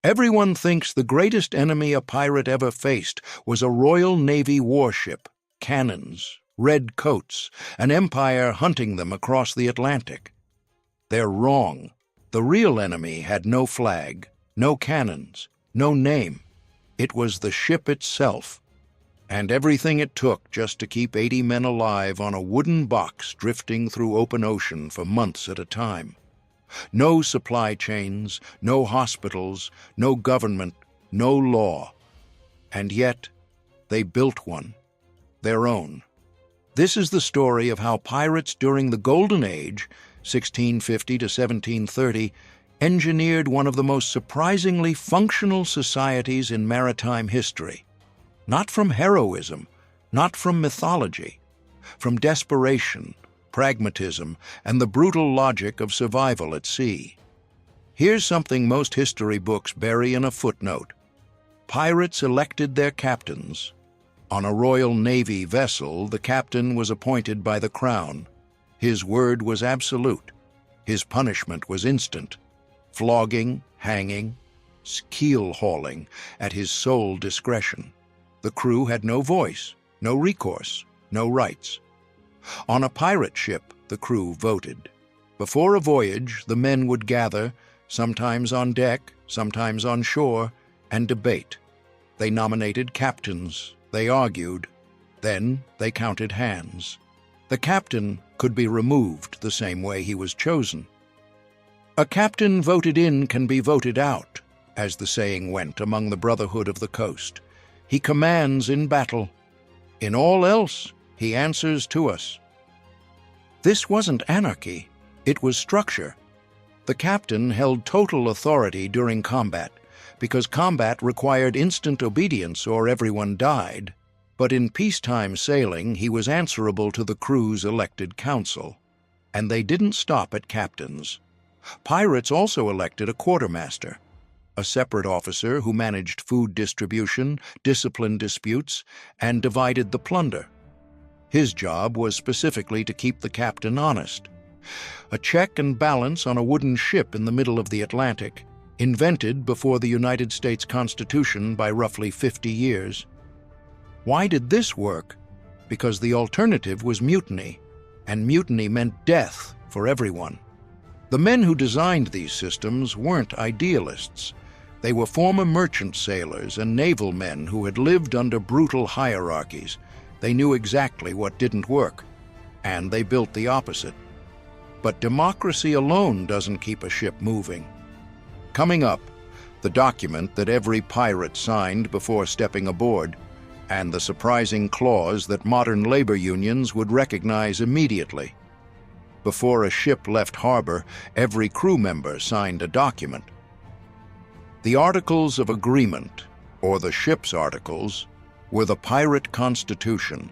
Everyone thinks the greatest enemy a pirate ever faced was a Royal Navy warship, cannons, red coats, an empire hunting them across the Atlantic. They're wrong. The real enemy had no flag, no cannons, no name. It was the ship itself, and everything it took just to keep 80 men alive on a wooden box drifting through open ocean for months at a time. No supply chains, no hospitals, no government, no law. And yet, they built one, their own. This is the story of how pirates during the Golden Age, 1650 to 1730, engineered one of the most surprisingly functional societies in maritime history. Not from heroism, not from mythology, from desperation, pragmatism, and the brutal logic of survival at sea. Here's something most history books bury in a footnote. Pirates elected their captains. On a Royal Navy vessel, the captain was appointed by the Crown. His word was absolute. His punishment was instant. Flogging, hanging, keel hauling at his sole discretion. The crew had no voice, no recourse, no rights. On a pirate ship, the crew voted. Before a voyage, the men would gather, sometimes on deck, sometimes on shore, and debate. They nominated captains, they argued, then they counted hands. The captain could be removed the same way he was chosen. A captain voted in can be voted out, as the saying went among the Brotherhood of the Coast. He commands in battle. In all else, he answers to us. This wasn't anarchy, it was structure. The captain held total authority during combat, because combat required instant obedience or everyone died. But in peacetime sailing, he was answerable to the crew's elected council. And they didn't stop at captains. Pirates also elected a quartermaster, a separate officer who managed food distribution, disciplined disputes, and divided the plunder. His job was specifically to keep the captain honest. A check and balance on a wooden ship in the middle of the Atlantic, invented before the United States Constitution by roughly 50 years. Why did this work? Because the alternative was mutiny, and mutiny meant death for everyone. The men who designed these systems weren't idealists. They were former merchant sailors and naval men who had lived under brutal hierarchies. They knew exactly what didn't work, and they built the opposite. But democracy alone doesn't keep a ship moving. Coming up, the document that every pirate signed before stepping aboard, and the surprising clause that modern labor unions would recognize immediately. Before a ship left harbor, every crew member signed a document. The Articles of Agreement, or the ship's articles, were the pirate constitution,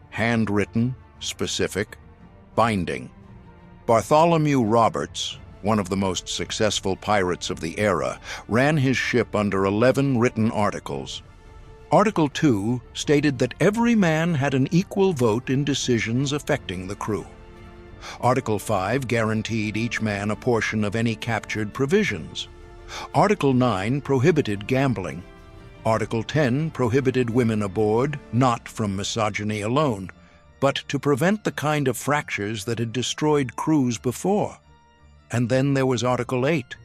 handwritten, specific, binding. Bartholomew Roberts, one of the most successful pirates of the era, ran his ship under 11 written articles. Article 2 stated that every man had an equal vote in decisions affecting the crew. Article 5 guaranteed each man a portion of any captured provisions. Article 9 prohibited gambling. Article 10 prohibited women aboard, not from misogyny alone, but to prevent the kind of fractures that had destroyed crews before. And then there was Article 8.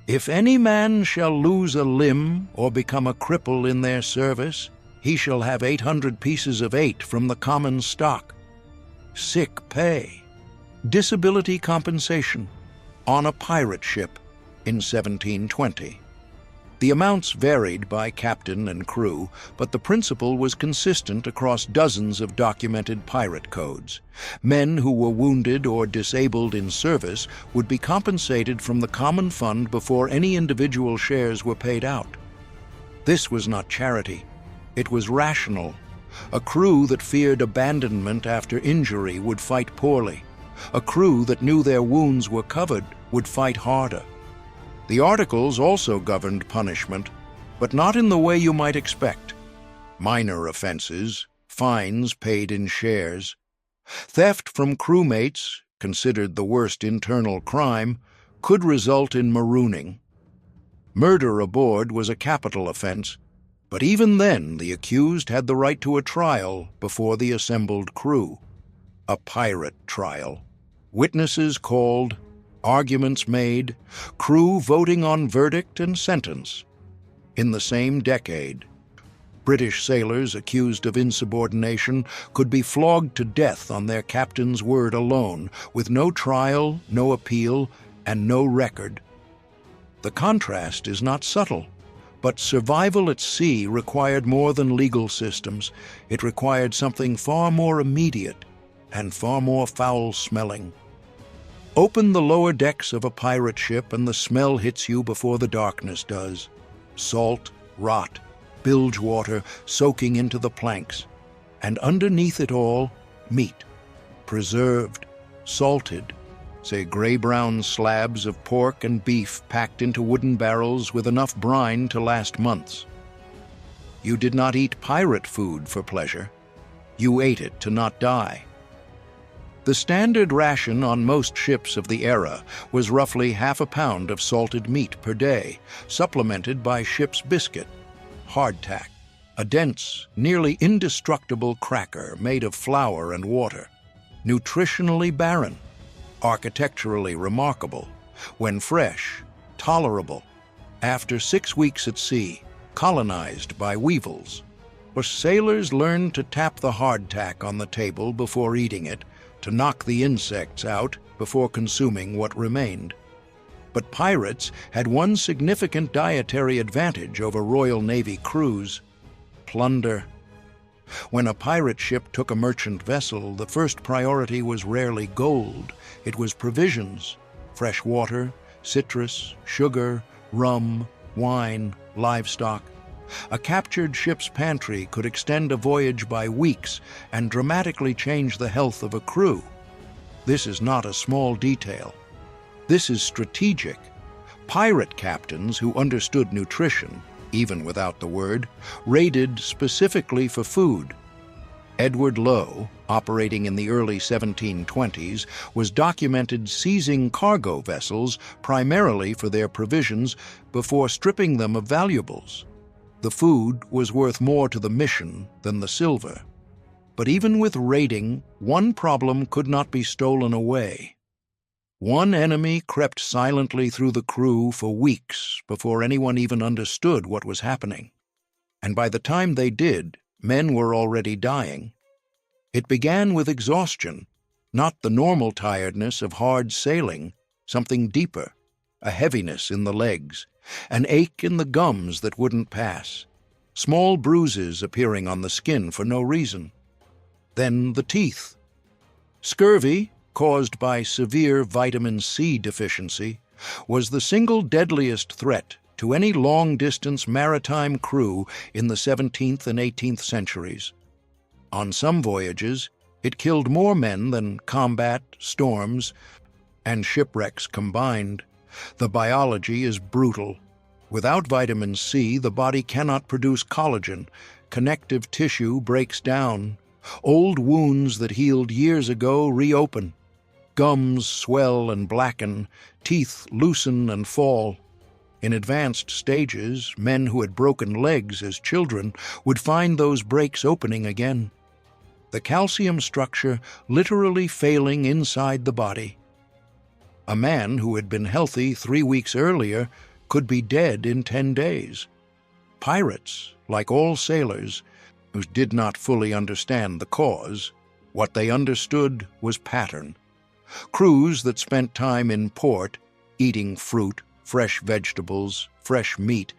If any man shall lose a limb or become a cripple in their service, he shall have 800 pieces of 8 from the common stock. Sick pay. Disability compensation. On a pirate ship in 1720. The amounts varied by captain and crew, but the principle was consistent across dozens of documented pirate codes. Men who were wounded or disabled in service would be compensated from the common fund before any individual shares were paid out. This was not charity. It was rational. A crew that feared abandonment after injury would fight poorly. A crew that knew their wounds were covered would fight harder. The articles also governed punishment, but not in the way you might expect. Minor offenses, fines paid in shares. Theft from crewmates, considered the worst internal crime, could result in marooning. Murder aboard was a capital offense, but even then the accused had the right to a trial before the assembled crew. A pirate trial. Witnesses called, arguments made, crew voting on verdict and sentence. In the same decade, British sailors accused of insubordination could be flogged to death on their captain's word alone, with no trial, no appeal, and no record. The contrast is not subtle, but survival at sea required more than legal systems. It required something far more immediate and far more foul-smelling. Open the lower decks of a pirate ship and the smell hits you before the darkness does. Salt, rot, bilge water soaking into the planks, and underneath it all, meat, preserved, salted, say gray-brown slabs of pork and beef packed into wooden barrels with enough brine to last months. You did not eat pirate food for pleasure. You ate it to not die. The standard ration on most ships of the era was roughly half a pound of salted meat per day, supplemented by ship's biscuit, hardtack, a dense, nearly indestructible cracker made of flour and water, nutritionally barren, architecturally remarkable, when fresh, tolerable, after 6 weeks at sea, colonized by weevils. For sailors learned to tap the hardtack on the table before eating it, to knock the insects out before consuming what remained. But pirates had one significant dietary advantage over Royal Navy crews: plunder. When a pirate ship took a merchant vessel, the first priority was rarely gold. It was provisions: fresh water, citrus, sugar, rum, wine, livestock. A captured ship's pantry could extend a voyage by weeks and dramatically change the health of a crew. This is not a small detail. This is strategic. Pirate captains who understood nutrition, even without the word, raided specifically for food. Edward Lowe, operating in the early 1720s, was documented seizing cargo vessels primarily for their provisions before stripping them of valuables. The food was worth more to the mission than the silver. But even with raiding, one problem could not be stolen away. One enemy crept silently through the crew for weeks before anyone even understood what was happening. And by the time they did, men were already dying. It began with exhaustion, not the normal tiredness of hard sailing, something deeper, a heaviness in the legs, an ache in the gums that wouldn't pass, small bruises appearing on the skin for no reason. Then the teeth. Scurvy, caused by severe vitamin C deficiency, was the single deadliest threat to any long-distance maritime crew in the 17th and 18th centuries. On some voyages, it killed more men than combat, storms, and shipwrecks combined. The biology is brutal. Without vitamin C, the body cannot produce collagen. Connective tissue breaks down. Old wounds that healed years ago reopen. Gums swell and blacken. Teeth loosen and fall. In advanced stages, men who had broken legs as children would find those breaks opening again. The calcium structure literally failing inside the body. A man who had been healthy 3 weeks earlier could be dead in 10 days. Pirates, like all sailors, who did not fully understand the cause, what they understood was pattern. Crews that spent time in port, eating fruit, fresh vegetables, fresh meat,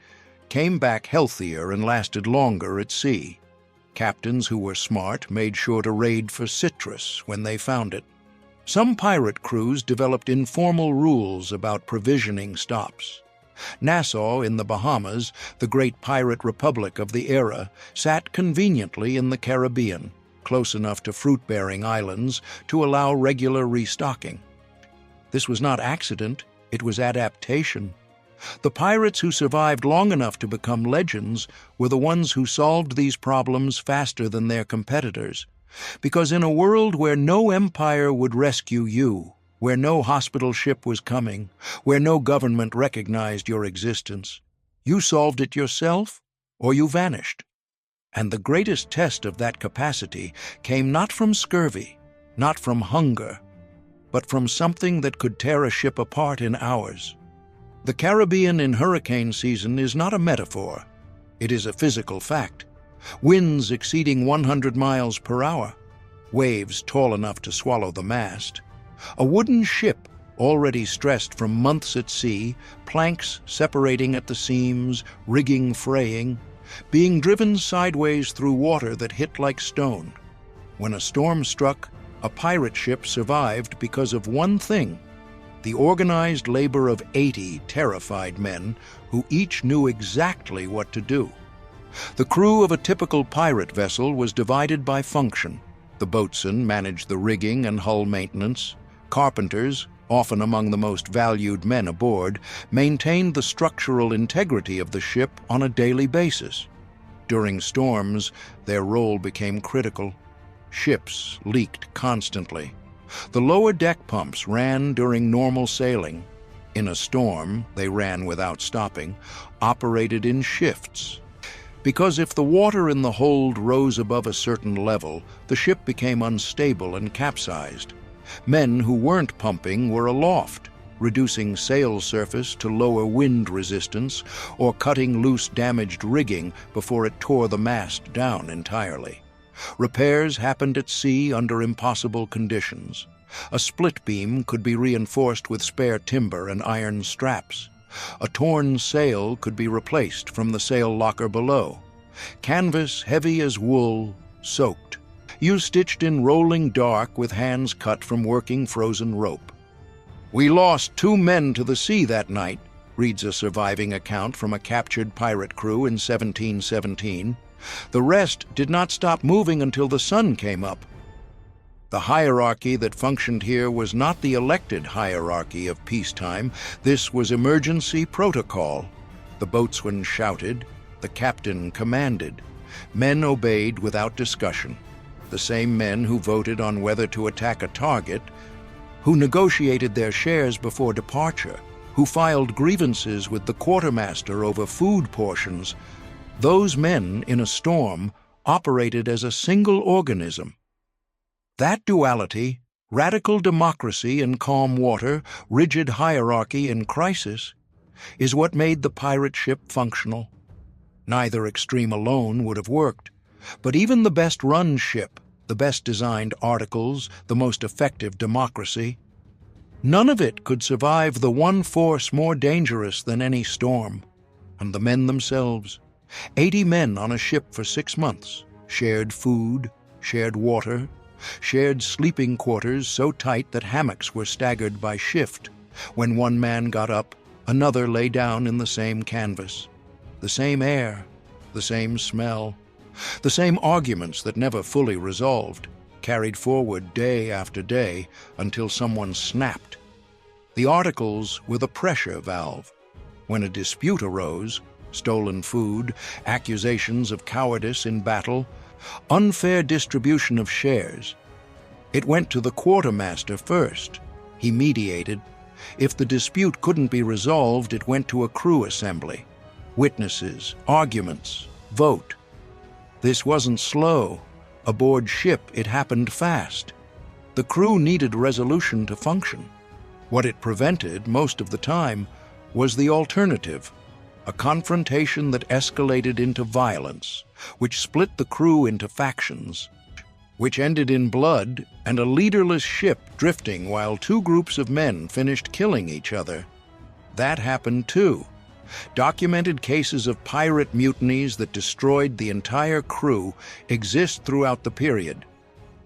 came back healthier and lasted longer at sea. Captains who were smart made sure to raid for citrus when they found it. Some pirate crews developed informal rules about provisioning stops. Nassau in the Bahamas, the great pirate republic of the era, sat conveniently in the Caribbean, close enough to fruit-bearing islands to allow regular restocking. This was not accident, it was adaptation. The pirates who survived long enough to become legends were the ones who solved these problems faster than their competitors. Because in a world where no empire would rescue you, where no hospital ship was coming, where no government recognized your existence, You solved it yourself, or you vanished. And the greatest test of that capacity came not from scurvy, not from hunger, but from something that could tear a ship apart in hours. The Caribbean in hurricane season is not a metaphor. It is a physical fact. Winds exceeding 100 miles per hour, waves tall enough to swallow the mast, a wooden ship already stressed from months at sea, planks separating at the seams, rigging fraying, being driven sideways through water that hit like stone. When a storm struck, a pirate ship survived because of one thing: the organized labor of 80 terrified men who each knew exactly what to do. The crew of a typical pirate vessel was divided by function. The boatswain managed the rigging and hull maintenance. Carpenters, often among the most valued men aboard, maintained the structural integrity of the ship on a daily basis. During storms, their role became critical. Ships leaked constantly. The lower deck pumps ran during normal sailing. In a storm, they ran without stopping, operated in shifts. Because if the water in the hold rose above a certain level, the ship became unstable and capsized. Men who weren't pumping were aloft, reducing sail surface to lower wind resistance or cutting loose damaged rigging before it tore the mast down entirely. Repairs happened at sea under impossible conditions. A split beam could be reinforced with spare timber and iron straps. A torn sail could be replaced from the sail locker below. Canvas heavy as wool, soaked. You stitched in rolling dark with hands cut from working frozen rope. "We lost 2 men to the sea that night," reads a surviving account from a captured pirate crew in 1717. "The rest did not stop moving until the sun came up." The hierarchy that functioned here was not the elected hierarchy of peacetime. This was emergency protocol. The boatswain shouted. The captain commanded. Men obeyed without discussion. The same men who voted on whether to attack a target, who negotiated their shares before departure, who filed grievances with the quartermaster over food portions, those men in a storm operated as a single organism. That duality, radical democracy in calm water, rigid hierarchy in crisis, is what made the pirate ship functional. Neither extreme alone would have worked, but even the best-run ship, the best-designed articles, the most effective democracy, none of it could survive the one force more dangerous than any storm, and the men themselves. 80 men on a ship for 6 months, shared food, shared water, shared sleeping quarters so tight that hammocks were staggered by shift. When one man got up, another lay down in the same canvas. The same air, the same smell, the same arguments that never fully resolved, carried forward day after day until someone snapped. The articles were the pressure valve. When a dispute arose, stolen food, accusations of cowardice in battle, unfair distribution of shares, it went to the quartermaster first. He mediated. If the dispute couldn't be resolved, it went to a crew assembly. Witnesses, arguments, vote. This wasn't slow. Aboard ship, it happened fast. The crew needed resolution to function. What it prevented, most of the time, was the alternative, a confrontation that escalated into violence, which split the crew into factions, which ended in blood and a leaderless ship drifting while 2 groups of men finished killing each other. That happened too. Documented cases of pirate mutinies that destroyed the entire crew exist throughout the period.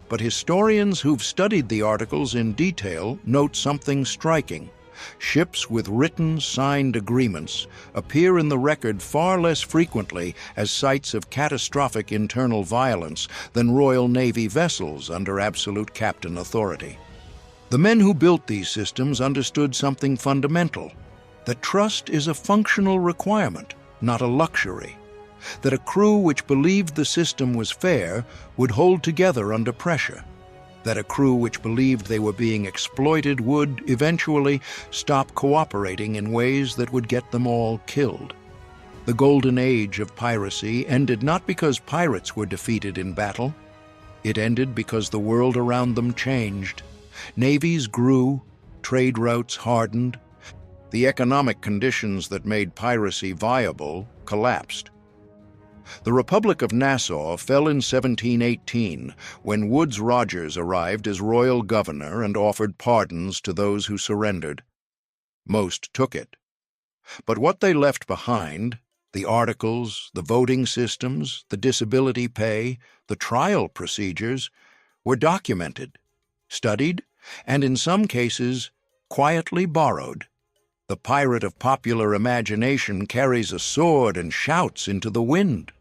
But historians who've studied the articles in detail note something striking. Ships with written, signed agreements appear in the record far less frequently as sites of catastrophic internal violence than Royal Navy vessels under absolute captain authority. The men who built these systems understood something fundamental: that trust is a functional requirement, not a luxury. That a crew which believed the system was fair would hold together under pressure. That a crew which believed they were being exploited would, eventually, stop cooperating in ways that would get them all killed. The golden age of piracy ended not because pirates were defeated in battle. It ended because the world around them changed. Navies grew, trade routes hardened. The economic conditions that made piracy viable collapsed. The Republic of Nassau fell in 1718 when Woodes Rogers arrived as royal governor and offered pardons to those who surrendered. Most took it. But what they left behind, the articles, the voting systems, the disability pay, the trial procedures, were documented, studied, and in some cases, quietly borrowed. The pirate of popular imagination carries a sword and shouts into the wind.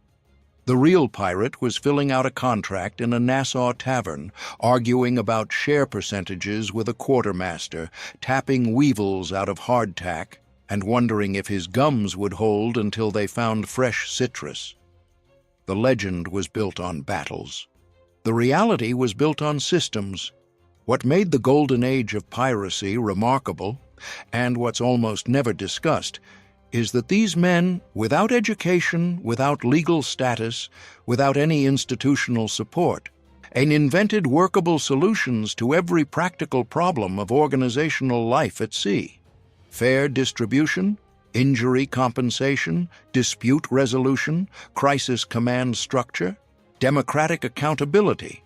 The real pirate was filling out a contract in a Nassau tavern, arguing about share percentages with a quartermaster, tapping weevils out of hardtack, and wondering if his gums would hold until they found fresh citrus. The legend was built on battles. The reality was built on systems. What made the golden age of piracy remarkable, and what's almost never discussed, is that these men, without education, without legal status, without any institutional support, invented workable solutions to every practical problem of organizational life at sea. Fair distribution, injury compensation, dispute resolution, crisis command structure, democratic accountability.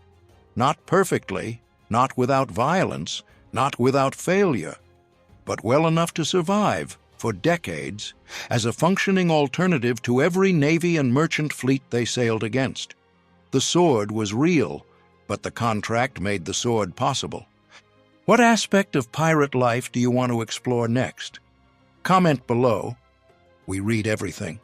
Not perfectly, not without violence, not without failure, but well enough to survive, for decades, as a functioning alternative to every navy and merchant fleet they sailed against. The sword was real, but the contract made the sword possible. What aspect of pirate life do you want to explore next? Comment below. We read everything.